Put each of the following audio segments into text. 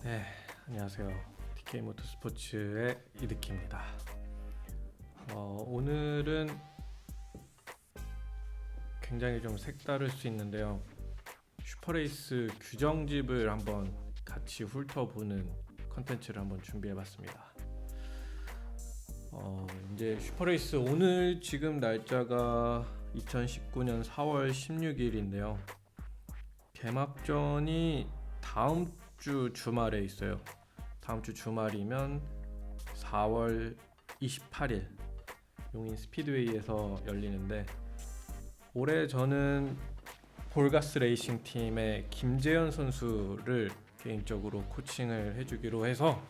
네, 안녕하세요. TK 모터스포츠의 이득희입니다. 오늘은 굉장히 좀 색다를 수 있는데요. 슈퍼레이스 규정집을 한번 같이 훑어보는 컨텐츠를 한번 준비해봤습니다. 이제 슈퍼레이스 오늘 지금 날짜가 2019년 4월 16일인데요. 개막전이 다음 주 주말에 있어요. 다음 주 주말이면 4월 28일 용인 스피드웨이에서 열리는데, 올해 저는 볼가스 레이싱 팀의 김재현 선수를 개인적으로 코칭을 해주기로 해서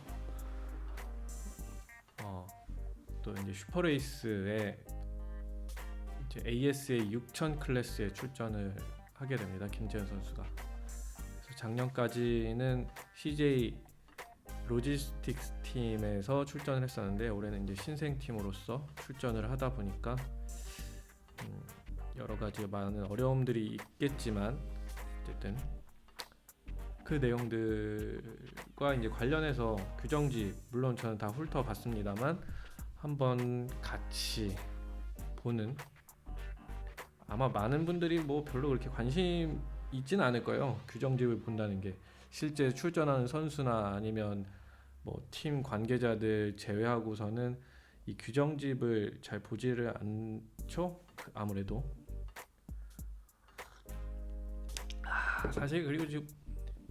또 이제 슈퍼레이스에 이제 ASA 6000 클래스에 출전을 하게 됩니다. 김재현 선수가. 그래서 작년까지는 CJ 로지스틱스 팀에서 출전을 했었는데, 올해는 이제 신생 팀으로서 출전을 하다 보니까 여러 가지 많은 어려움들이 있겠지만, 어쨌든 그 내용들과 이제 관련해서 규정집, 물론 저는 다 훑어봤습니다만 한번 같이 보는, 아마 많은 분들이 뭐 별로 그렇게 관심 있진 않을 거예요. 규정집을 본다는 게 실제 출전하는 선수나 아니면 뭐 팀 관계자들 제외하고서는 이 규정집을 잘 보지를 않죠. 아무래도 사실, 그리고 지금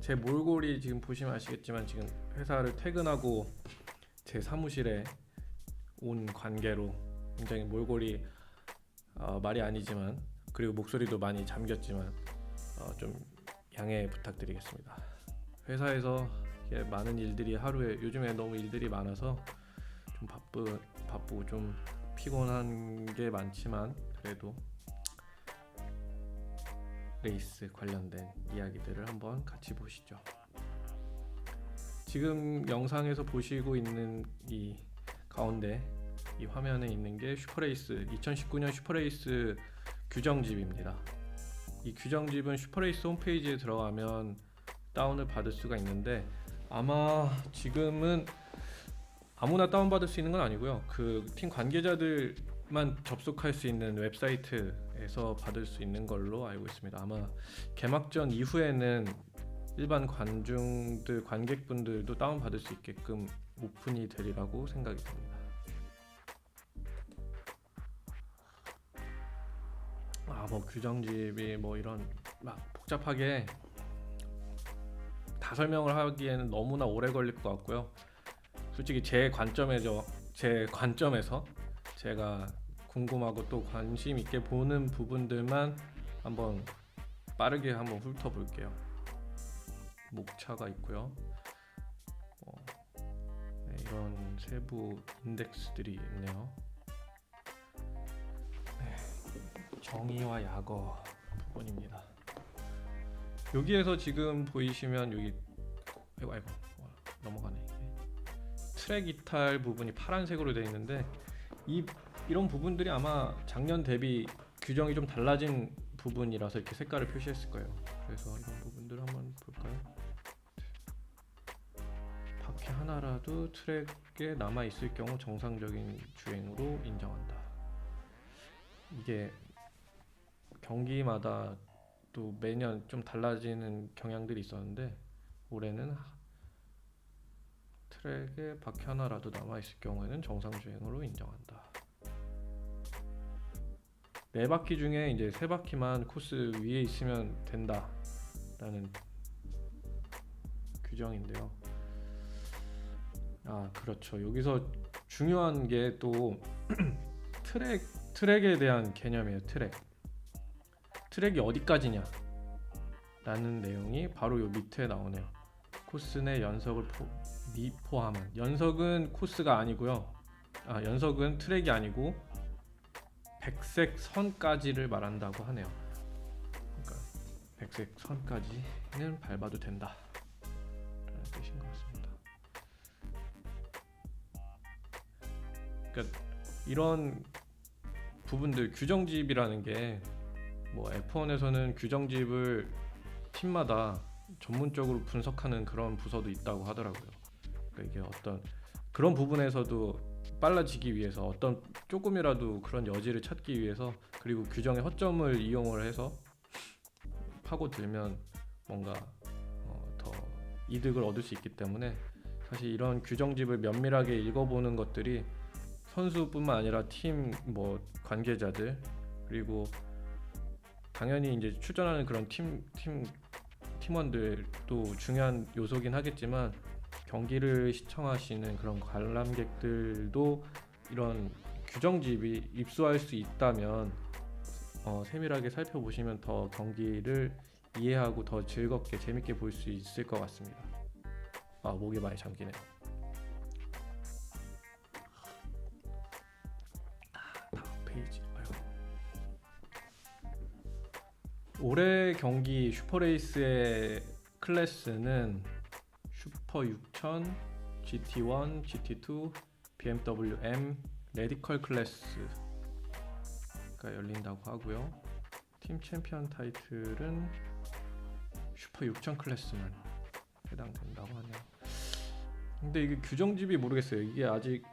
제 몰골이 지금 보시면 아시겠지만 지금 회사를 퇴근하고 제 사무실에 온 관계로 굉장히 몰골이 말이 아니지만, 그리고 목소리도 많이 잠겼지만 좀 양해 부탁드리겠습니다. 회사에서 많은 일들이 하루에, 요즘에 너무 일들이 많아서 좀 바쁘고 좀 피곤한 게 많지만, 그래도 레이스 관련된 이야기들을 한번 같이 보시죠. 지금 영상에서 보시고 있는 이 가운데 이 화면에 있는 게 슈퍼레이스 2019년 슈퍼레이스 규정집입니다. 이 규정집은 슈퍼레이스 홈페이지에 들어가면 다운을 받을 수가 있는데, 아마 지금은 아무나 다운받을 수 있는 건 아니고요. 그 팀 관계자들만 접속할 수 있는 웹사이트에서 받을 수 있는 걸로 알고 있습니다. 아마 개막전 이후에는 일반 관객분들도 다운받을 수 있게끔 오픈이 되리라고 생각이 듭니다. 뭐 규정집이 뭐 이런 막 복잡하게 다 설명을 하기에는 너무나 오래 걸릴 것 같고요. 솔직히 제 관점에서 제가 궁금하고 또 관심 있게 보는 부분들만 한번 빠르게 한번 훑어볼게요. 목차가 있고요. 네, 이런 세부 인덱스들이 있네요. 네, 정의와 약어 부분입니다. 여기에서 지금 보이시면 여기 아이고 넘어가네. 트랙 이탈 부분이 파란색으로 되어 있는데, 이런 부분들이 아마 작년 대비 규정이 좀 달라진 부분이라서 이렇게 색깔을 표시했을 거예요. 그래서 이런 부분들 한번 볼까요? 바퀴 하나라도 트랙에 남아 있을 경우 정상적인 주행으로 인정한다. 이게 경기마다 또 매년 좀 달라지는 경향들이 있었는데, 올해는 트랙에 바퀴 하나라도 남아있을 경우에는 정상 주행으로 인정한다. 4바퀴 중에 이제 3바퀴만 코스 위에 있으면 된다라는 규정인데요. 그렇죠. 여기서 중요한 게 또 트랙에 대한 개념이에요. 트랙이 어디까지냐 라는 내용이 바로 요 밑에 나오네요. 코스 내 연석을 포함한, 연석은 코스가 아니고요. 연석은 트랙이 아니고 백색 선까지를 말한다고 하네요. 그러니까 백색 선까지는 밟아도 된다 라는 뜻인 것 같습니다. 그러니까 이런 부분들, 규정집이라는 게 뭐 F1에서는 규정집을 팀마다 전문적으로 분석하는 그런 부서도 있다고 하더라고요. 그러니까 이게 어떤 그런 부분에서도 빨라지기 위해서 어떤 조금이라도 그런 여지를 찾기 위해서, 그리고 규정의 허점을 이용을 해서 파고들면 뭔가 더 이득을 얻을 수 있기 때문에, 사실 이런 규정집을 면밀하게 읽어보는 것들이 선수뿐만 아니라 팀 뭐 관계자들, 그리고 당연히 이제 출전하는 그런 팀원들도 중요한 요소긴 하겠지만, 경기를 시청하시는 그런 관람객들도 이런 규정집이 입수할 수 있다면 세밀하게 살펴보시면 더 경기를 이해하고 더 즐겁게 재밌게 볼 수 있을 것 같습니다. 목이 많이 잠기네요. 다음 페이지. 올해 경기 슈퍼레이스의 클래스는 슈퍼 6000, GT1, GT2, BMW M, 레디컬 클래스가 열린다고 하고요. 팀 챔피언 타이틀은 슈퍼 6000 클래스만 해당된다고 하네요. 근데 이게 규정집이 모르겠어요. 이게 아직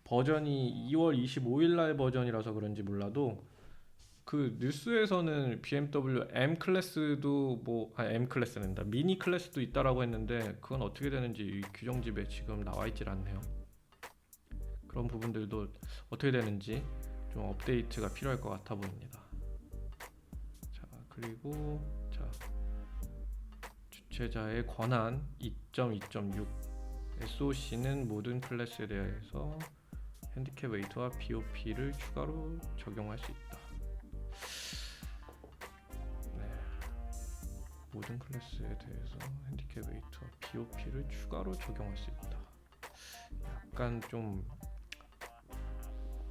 버전이 2월 25일 날 버전이라서 그런지 몰라도, 그 뉴스에서는 BMW M 클래스도 M 클래스는다 미니 클래스도 있다라고 했는데, 그건 어떻게 되는지 이 규정집에 지금 나와 있질 않네요. 그런 부분들도 어떻게 되는지 좀 업데이트가 필요할 것 같아 보입니다. 자, 그리고 주최자의 권한 2.2.6 SOC는 모든 클래스에 대해서 핸디캡 웨이트와 BOP를 추가로 적용할 수 있다. 모든 클래스에 대해서 핸디캡 웨이트와 BOP를 추가로 적용할 수 있다. 약간 좀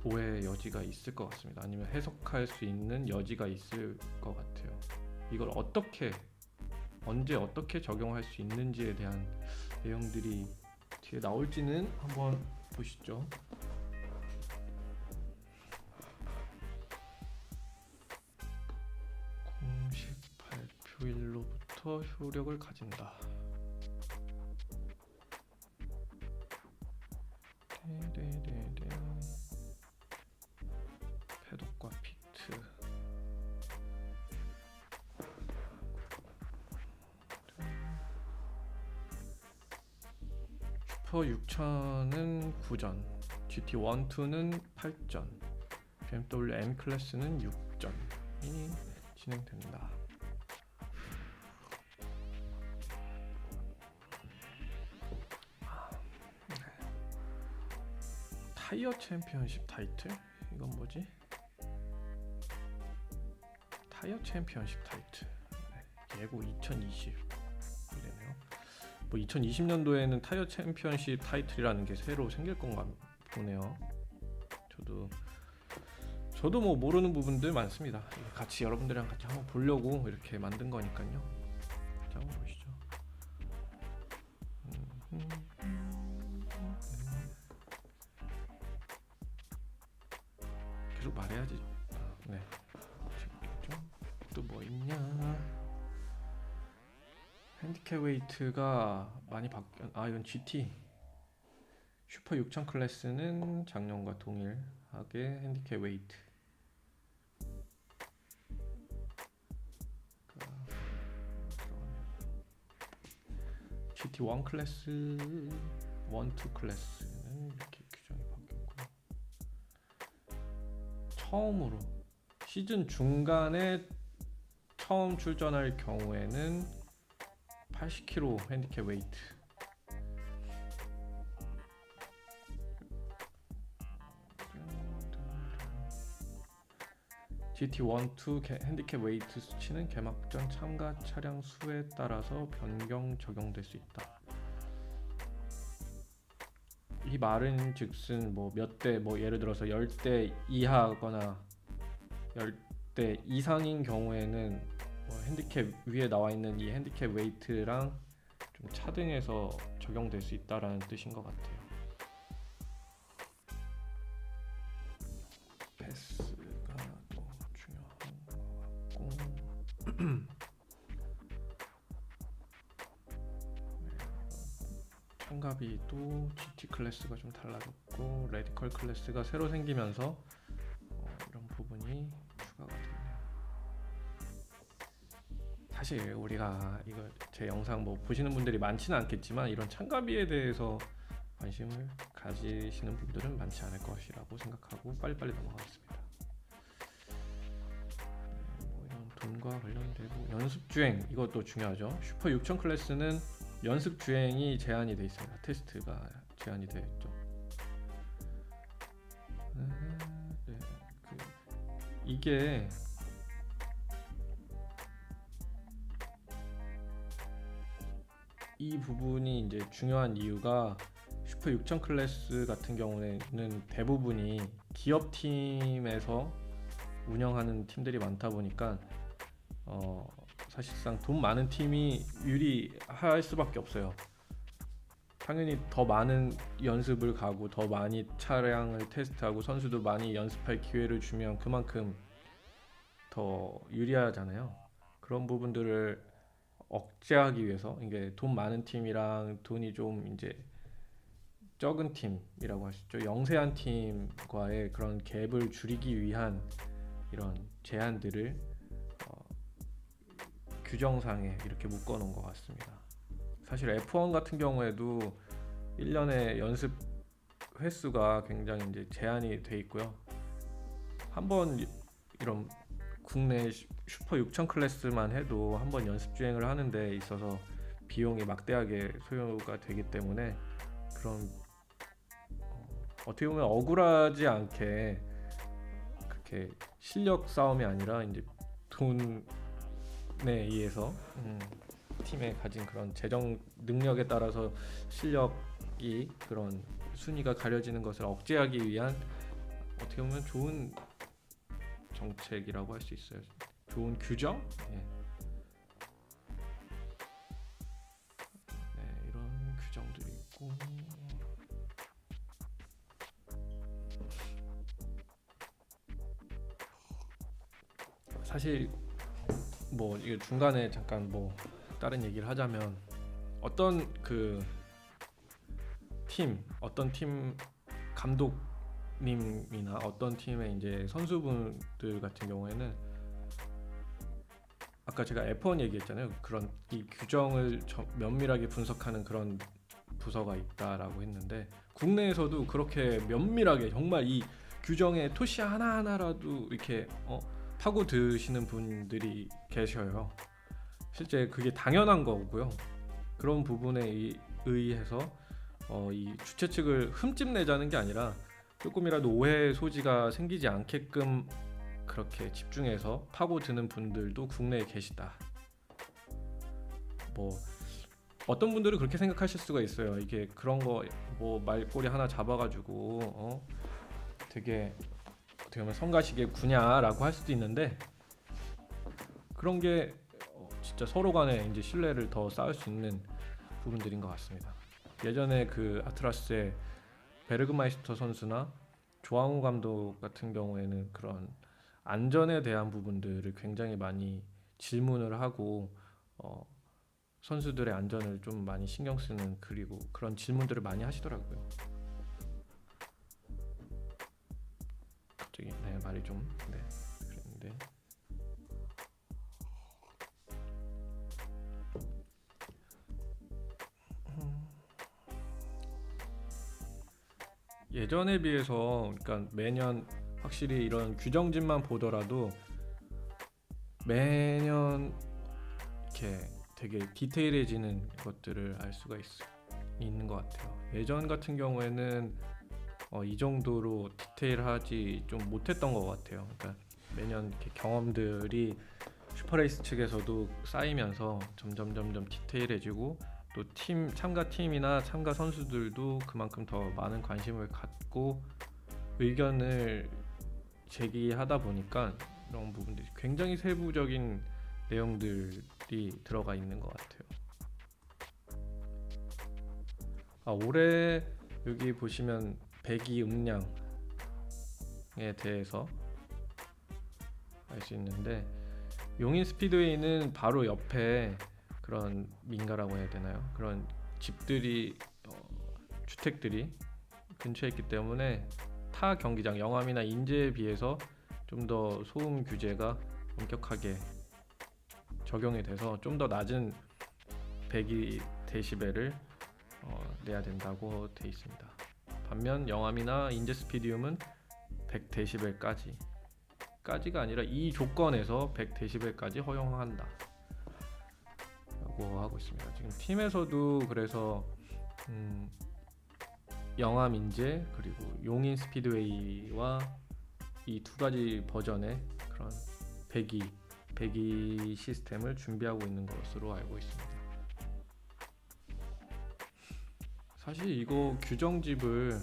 오해 여지가 있을 것 같습니다. 아니면 해석할 수 있는 여지가 있을 것 같아요. 이걸 언제 어떻게 적용할 수 있는지에 대한 내용들이 뒤에 나올지는 한번 보시죠. 공식 발표일로부터 효력을 가진다. 패독과 피트. 슈퍼 6000은 9전, GT1, 2는 8전, BMW M 클래스는 6전이 진행된다. 타이어 챔피언십 타이틀? 이건 뭐지? 타이어 챔피언십 타이틀 예고 2020 이래네요. 2020년도에는 타이어 챔피언십 타이틀이라는 게 새로 생길 건가 보네요. 저도 뭐 모르는 부분들 많습니다. 같이 여러분들이랑 같이 한번 보려고 이렇게 만든 거니까요. 자, 한번 보시죠. 계속 말해야지. 네. 또 뭐 있냐? 핸디캡 웨이트가 많이 이건 GT 슈퍼 6000 클래스는 작년과 동일하게 핸디캡 웨이트 GT1 클래스, 1, 2 클래스는 이렇게 규정이 바뀌었고요. 처음으로 시즌 중간에 처음 출전할 경우에는 80kg 핸디캡 웨이트, GT1, 2 핸디캡 웨이트 수치는 개막전 참가 차량 수에 따라서 변경 적용될 수 있다. 이 말은 즉슨 몇 대, 예를 들어서 10대 이하거나 10대 이상인 경우에는 핸디캡 위에 나와 있는 이 핸디캡 웨이트랑 좀 차등해서 적용될 수 있다라는 뜻인 것 같아요. 패스가 또 중요한 것 같고 참가비 또 GT 클래스가 좀 달라졌고 레디컬 클래스가 새로 생기면서 이런 부분이 추가가 됐네요. 사실 우리가 이거 제 영상 뭐 보시는 분들이 많지는 않겠지만 이런 참가비에 대해서 관심을 가지시는 분들은 많지 않을 것이라고 생각하고 빨리빨리 넘어가겠습니다. 뭐 이런 돈과 관련되고 연습 주행 이것도 중요하죠. 슈퍼 6000 클래스는 연습 주행이 제한이 되어 있습니다. 테스트가 제한이 되어 있죠. 네, 이게 이 부분이 이제 중요한 이유가 슈퍼 6000 클래스 같은 경우에는 대부분이 기업 팀에서 운영하는 팀들이 많다 보니까 사실상 돈 많은 팀이 유리할 수밖에 없어요. 당연히 더 많은 연습을 가고 더 많이 차량을 테스트하고 선수도 많이 연습할 기회를 주면 그만큼 더 유리하잖아요. 그런 부분들을 억제하기 위해서 이게 돈 많은 팀이랑 돈이 좀 이제 적은 팀이라고 할 수 있죠. 영세한 팀과의 그런 갭을 줄이기 위한 이런 제한들을 규정상에 이렇게 묶어 놓은 것 같습니다. 사실 F1 같은 경우에도 1년에 연습 횟수가 굉장히 이제 제한이 돼 있고요. 한번 이런 국내 슈퍼 6000 클래스만 해도 한번 연습 주행을 하는 데 있어서 비용이 막대하게 소요가 되기 때문에 그런 어떻게 보면 억울하지 않게 그렇게 실력 싸움이 아니라 이제 돈에 의해서 팀에 가진 그런 재정 능력에 따라서 실력이 그런 순위가 가려지는 것을 억제하기 위한 어떻게 보면 좋은 정책이라고 할 수 있어요. 좋은 규정? 네, 이런 규정들이 있고 사실 뭐 이게 중간에 잠깐 뭐 다른 얘기를 하자면 어떤 어떤 팀 감독님이나 어떤 팀의 이제 선수분들 같은 경우에는 아까 제가 F1 얘기했잖아요. 그런 이 규정을 면밀하게 분석하는 그런 부서가 있다라고 했는데 국내에서도 그렇게 면밀하게 정말 이 규정의 토시 하나하나라도 이렇게 파고 드시는 분들이 계셔요. 실제 그게 당연한 거고요. 그런 부분에 의해서 이 주최 측을 흠집내자는 게 아니라 조금이라도 오해 소지가 생기지 않게끔 그렇게 집중해서 파고드는 분들도 국내에 계시다. 뭐 어떤 분들은 그렇게 생각하실 수가 있어요. 이게 그런 거 뭐 말꼬리 하나 잡아가지고 되게 어떻게 보면 성가시겠구냐라고 할 수도 있는데 그런 게 진짜 서로 간에 이제 신뢰를 더 쌓을 수 있는 부분들인 것 같습니다. 예전에 그 아트라스의 베르그마이스터 선수나 조항우 감독 같은 경우에는 그런 안전에 대한 부분들을 굉장히 많이 질문을 하고 선수들의 안전을 좀 많이 신경 쓰는 그리고 그런 질문들을 많이 하시더라고요. 갑자기 말이 좀 그랬는데 예전에 비해서 그러니까 매년 확실히 이런 규정집만 보더라도 매년 이렇게 되게 디테일해지는 것들을 알 수가 있는 것 같아요. 예전 같은 경우에는 이 정도로 디테일하지 좀 못했던 것 같아요. 그러니까 매년 이렇게 경험들이 슈퍼레이스 측에서도 쌓이면서 점점 디테일해지고 또 참가 팀이나 참가 선수들도 그만큼 더 많은 관심을 갖고 의견을 제기하다 보니까 이런 부분들이 굉장히 세부적인 내용들이 들어가 있는 것 같아요. 올해 여기 보시면 배기 음량에 대해서 알 수 있는데 용인 스피드웨이는 바로 옆에 그런 민가라고 해야 되나요? 그런 집들이 주택들이 근처에 있기 때문에 타 경기장 영암이나 인제에 비해서 좀 더 소음 규제가 엄격하게 적용이 돼서 좀 더 낮은 배기 데시벨을 내야 된다고 돼 있습니다. 반면 영암이나 인제 스피디움은 100데시벨까지가 아니라 이 조건에서 100데시벨까지 허용한다 라고 하고 있습니다. 지금 팀에서도 그래서 영암 인제 그리고 용인 스피드웨이와 이 두 가지 버전의 그런 배기 시스템을 준비하고 있는 것으로 알고 있습니다. 사실 이거 규정집을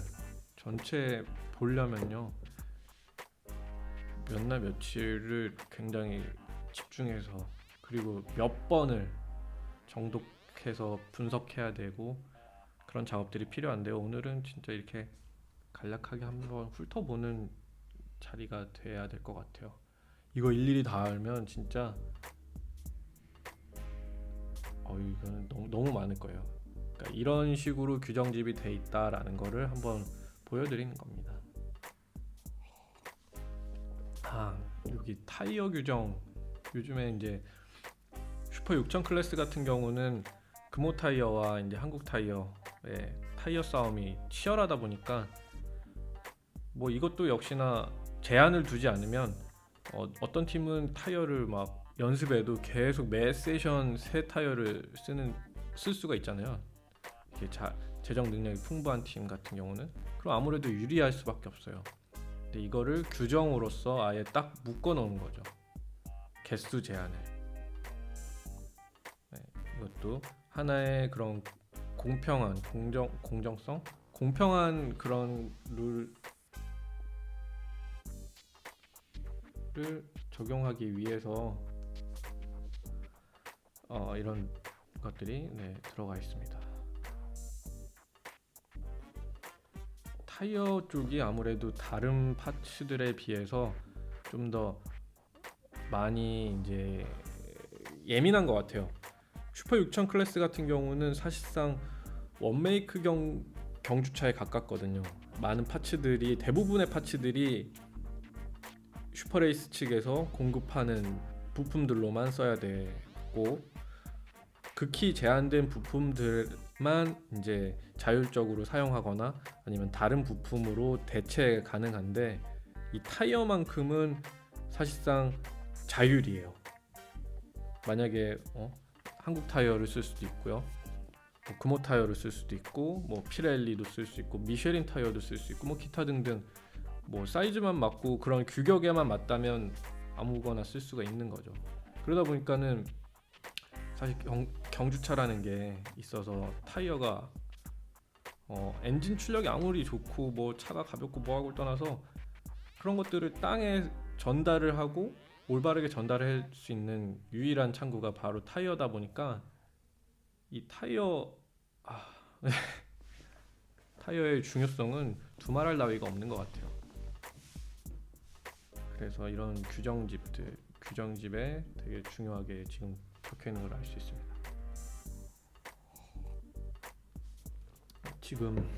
전체 보려면요 몇 날 며칠을 굉장히 집중해서 그리고 몇 번을 정독해서 분석해야 되고 그런 작업들이 필요한데요. 오늘은 진짜 이렇게 간략하게 한번 훑어보는 자리가 돼야 될 것 같아요. 이거 일일이 다 알면 진짜 이거는 너무 많을 거예요. 그러니까 이런 식으로 규정집이 돼 있다라는 거를 한번 보여드리는 겁니다. 여기 타이어 규정, 요즘에 이제 슈퍼 6000 클래스 같은 경우는 금호 타이어와 이제 한국 타이어의 타이어 싸움이 치열하다 보니까 뭐 이것도 역시나 제한을 두지 않으면 어떤 팀은 타이어를 막 연습에도 계속 매 세션 새 타이어를 쓸 수가 있잖아요. 이렇게 재정 능력이 풍부한 팀 같은 경우는 그럼 아무래도 유리할 수밖에 없어요. 근데 이거를 규정으로서 아예 딱 묶어 놓은 거죠. 개수 제한을. 이것도 하나의 그런 공평한 공정성, 공평한 그런 룰을 적용하기 위해서 이런 것들이 들어가 있습니다. 타이어 쪽이 아무래도 다른 파츠들에 비해서 좀 더 많이 이제 예민한 것 같아요. 슈퍼 6000 클래스 같은 경우는 사실상 원메이크 경주차에 가깝거든요. 많은 파츠들이 대부분의 파츠들이 슈퍼레이스 측에서 공급하는 부품들로만 써야 되고 극히 제한된 부품들만 이제 자율적으로 사용하거나 아니면 다른 부품으로 대체 가능한데 이 타이어만큼은 사실상 자율이에요. 만약에 한국 타이어를 쓸 수도 있고요, 금호 타이어를 쓸 수도 있고, 뭐 피렐리도 쓸 수 있고, 미쉐린 타이어도 쓸 수 있고, 뭐 기타 등등 뭐 사이즈만 맞고 그런 규격에만 맞다면 아무거나 쓸 수가 있는 거죠. 그러다 보니까는 사실 경주차라는 게 있어서 타이어가 엔진 출력이 아무리 좋고 뭐 차가 가볍고 뭐하고를 떠나서 그런 것들을 땅에 전달을 하고 올바르게 전달할 수 있는 유일한 창구가 바로 타이어다 보니까 이 타이어의 중요성은 두말할 나위가 없는 것 같아요. 그래서 이런 규정집에 되게 중요하게 지금 적혀 있는 걸 알 수 있습니다. 지금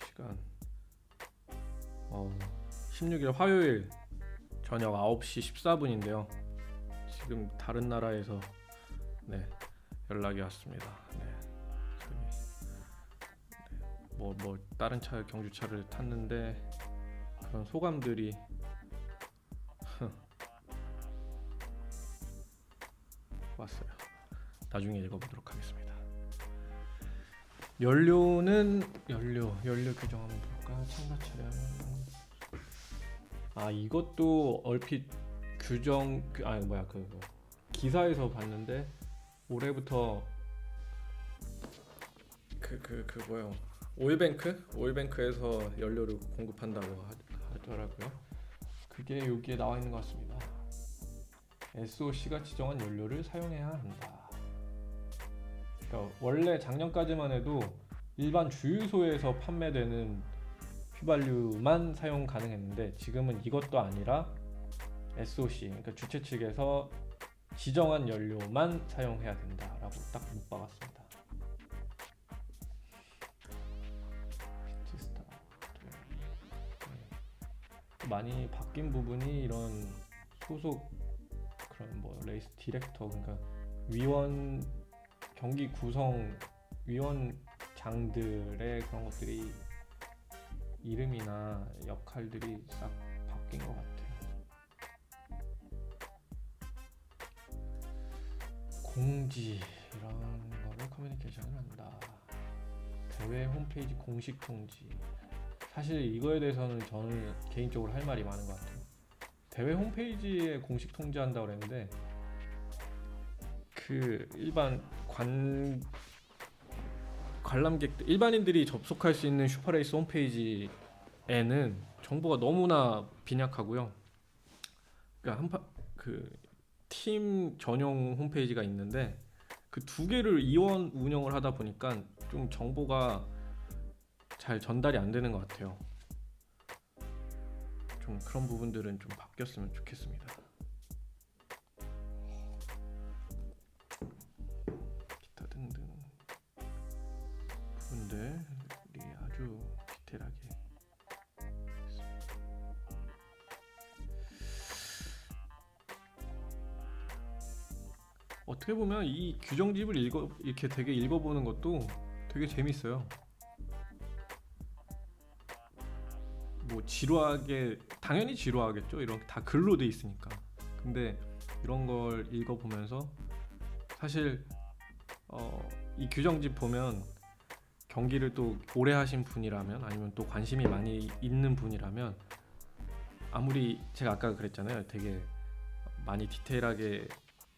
시간 16일 화요일 저녁 9시 14분인데요. 지금 다른 나라에서 연락이 왔습니다. 뭐 다른 경주차를 탔는데 그런 소감들이 왔어요. 나중에 읽어보도록 하겠습니다. 연료 규정 한번 볼까? 참가 차량. 이것도 얼핏 규정 기사에서 봤는데 올해부터 오일뱅크에서 연료를 공급한다고 하더라고요. 그게 여기에 나와 있는 것 같습니다. SOC가 지정한 연료를 사용해야 한다. 그러니까 원래 작년까지만 해도 일반 주유소에서 판매되는 휘발유만 사용 가능했는데 지금은 이것도 아니라 SOC, 그러니까 주최 측에서 지정한 연료만 사용해야 된다라고 딱 못 박았습니다. 많이 바뀐 부분이 이런 소속 그런 뭐 레이스 디렉터, 그러니까 위원 경기 구성 위원장들의 그런 것들이 이름이나 역할들이 싹 바뀐 것 같아요. 공지 이런 거를 커뮤니케이션을 한다. 대회 홈페이지 공식 통지. 사실 이거에 대해서는 저는 개인적으로 할 말이 많은 것 같아요. 대회 홈페이지에 공식 통지한다고 그랬는데 그 일반 관람객들, 일반인들이 접속할 수 있는 슈퍼레이스 홈페이지에는 정보가 너무나 빈약하고요. 그러니까 그팀 전용 홈페이지가 있는데 그 두 개를 이원 운영을 하다 보니까 좀 정보가 잘 전달이 안 되는 것 같아요. 좀 그런 부분들은 좀 바뀌었으면 좋겠습니다. 기타 등등 부분들이 아주 디테일하게 어떻게 보면 이 규정집을 이렇게 되게 읽어보는 것도 되게 재밌어요. 뭐 지루하게, 당연히 지루하겠죠. 이런 다 글로 돼 있으니까. 근데 이런 걸 읽어보면서 사실 이 규정집 보면 경기를 또 오래 하신 분이라면, 아니면 또 관심이 많이 있는 분이라면, 아무리 제가 아까 그랬잖아요, 되게 많이 디테일하게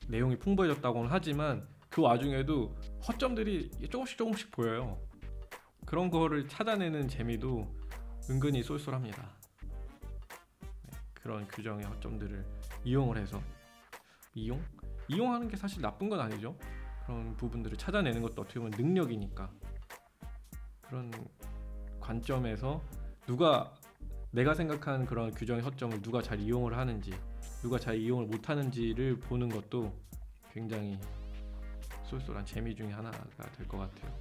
내용이 풍부해졌다고는 하지만 그 와중에도 허점들이 조금씩 보여요. 그런 거를 찾아내는 재미도 은근히 쏠쏠합니다. 네, 그런 규정의 허점들을 이용을 해서 이용하는 게 사실 나쁜 건 아니죠. 그런 부분들을 찾아내는 것도 어떻게 보면 능력이니까. 그런 관점에서 내가 생각하는 그런 규정의 허점을 누가 잘 이용을 하는지, 누가 잘 이용을 못하는지를 보는 것도 굉장히 쏠쏠한 재미 중에 하나가 될 것 같아요.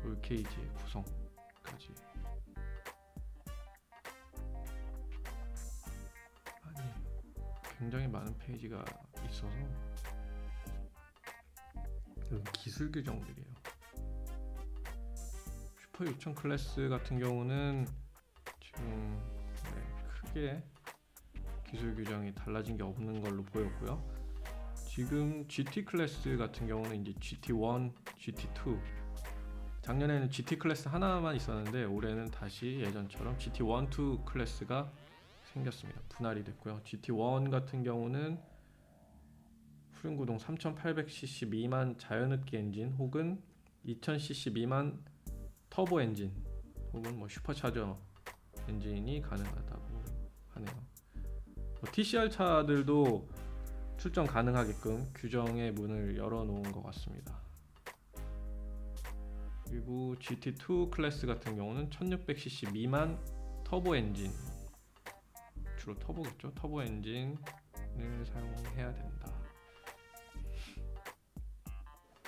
롤케이지의 구성까지 굉장히 많은 페이지가 있어서 기술 규정들이에요. 슈퍼 6000 클래스 같은 경우는 지금 크게 기술 규정이 달라진 게 없는 걸로 보였고요. 지금 GT 클래스 같은 경우는 이제 GT1, GT2, 작년에는 GT 클래스 하나만 있었는데 올해는 다시 예전처럼 GT1, 2 클래스가 생겼습니다. 분할이 됐고요. GT1 같은 경우는 후륜구동 3800cc 미만 자연흡기 엔진 혹은 2000cc 미만 터보 엔진 혹은 뭐 슈퍼차저 엔진이 가능하다고 하네요. TCR 차들도 출전 가능하게끔 규정의 문을 열어놓은 것 같습니다. 그리고 GT2 클래스 같은 경우는 1600cc 미만 터보 엔진, 주로 터보겠죠. 터보 엔진을 사용해야 된다.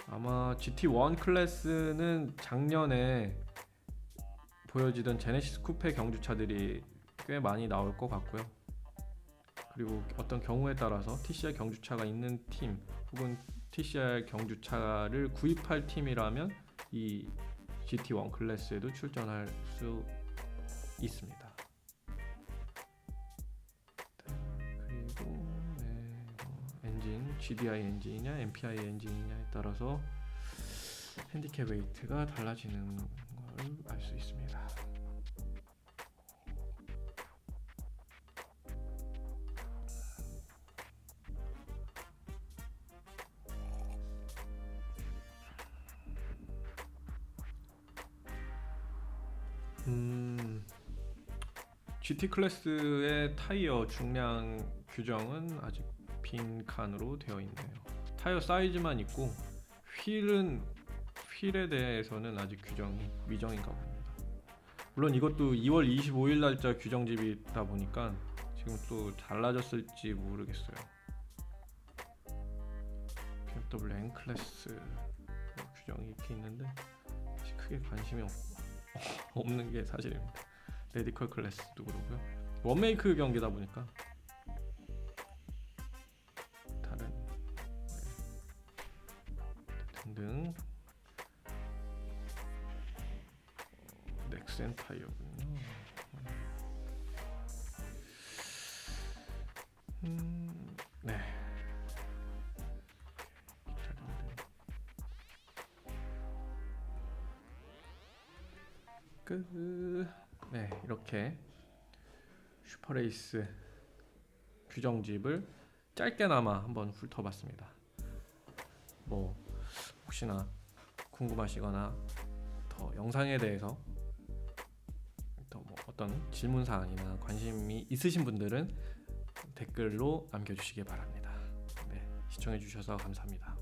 아마 GT1 클래스는 작년에 보여지던 제네시스 쿠페 경주차들이 꽤 많이 나올 것 같고요. 그리고 어떤 경우에 따라서 TCR 경주차가 있는 팀 혹은 TCR 경주차를 구입할 팀이라면 이 GT1 클래스에도 출전할 수 있습니다. 그리고 엔진, GDI 엔진이냐 MPI 엔진이냐에 따라서 핸디캡 웨이트가 달라지는 걸 알 수 있습니다. GT 클래스의 타이어 중량 규정은 아직 빈칸으로 되어 있네요. 타이어 사이즈만 있고 휠에 대해서는 아직 규정이 미정인가 봅니다. 물론 이것도 2월 25일 날짜 규정집이다 보니까 지금 또 달라졌을지 모르겠어요. BMW N 클래스 규정이 이렇게 있는데 크게 관심이 없는 게 사실입니다. 레디컬 클래스도 그러고요. 원메이크 경기다 보니까 다른 등등. 넥센 타이어군요. 네. 네, 이렇게 슈퍼레이스 규정집을 짧게나마 한번 훑어봤습니다. 뭐 혹시나 궁금하시거나 더 영상에 대해서 더 뭐 어떤 질문 사항이나 관심이 있으신 분들은 댓글로 남겨주시기 바랍니다. 네, 시청해주셔서 감사합니다.